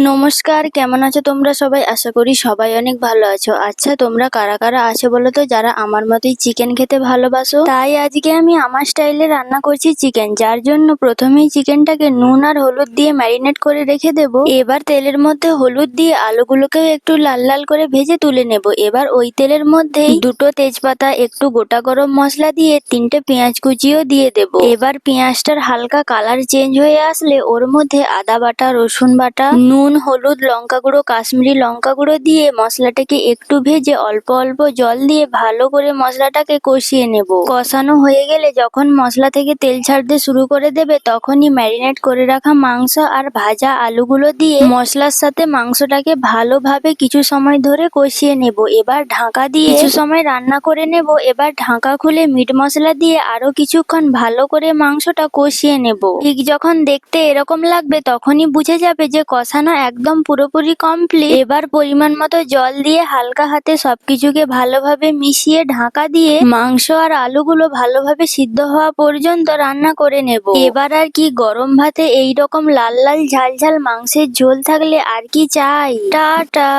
নমস্কার, কেমন আছো তোমরা সবাই? আশা করি সবাই অনেক ভালো আছো। আচ্ছা, তোমরা কারা কারা আছো বলো তো, যারা আমার মতোই চিকেন খেতে ভালোবাসো? তাই আজকে আমি আমার স্টাইলে রান্না করছি চিকেন, যার জন্য প্রথমেই চিকেনটাকে নুন আর হলুদ দিয়ে ম্যারিনেট করে রেখে দেব। এবার তেলের মধ্যে হলুদ দিয়ে আলুগুলোকেও একটু লাল লাল করে ভেজে তুলে নেব। এবার ওই তেলের মধ্যেই দুটো তেজপাতা, একটু গোটা গরম মশলা দিয়ে 3টে পেঁয়াজ কুচিও দিয়ে দেব। এবার পেঁয়াজটার হালকা কালার চেঞ্জ হয়ে আসলে ওর মধ্যে আদা বাটা, রসুন বাটা, নুন, হলুদ, লঙ্কা গুঁড়ো, কাশ্মীরি লঙ্কা গুঁড়ো দিয়ে মশলাটাকে একটু ভেজে অল্প অল্প জল দিয়ে ভালো করে মশলাটাকে কষিয়ে নেব। কষানো হয়ে গেলে যখন মশলা থেকে তেল ছাড়তে শুরু করে দেবে, তখনই ম্যারিনেট করে রাখা মাংস আর ভাজা আলুগুলো দিয়ে মশলার সাথে মাংসটাকে ভালোভাবে কিছু সময় ধরে কষিয়ে নেব। এবার ঢাকা দিয়ে কিছু সময় রান্না করে নেব। এবার ঢাকা খুলে মিট মশলা দিয়ে আরো কিছুক্ষণ ভালো করে মাংসটা কষিয়ে নেব। ঠিক যখন দেখতে এরকম লাগবে তখনই বুঝে যাবে যে কষানো একদম পুরোপুরি কমপ্লিট। এবার পরিমাণ মতো জল দিয়ে হালকা হাতে সবকিছুকে ভালোভাবে মিশিয়ে ঢাকা দিয়ে মাংস আর আলুগুলো ভালোভাবে সিদ্ধ হওয়া পর্যন্ত রান্না করে নেব। এবার আর কি, গরম ভাতে এইরকম লাল লাল ঝাল ঝাল মাংসের ঝোল থাকলে আর কি চাই। টাটা।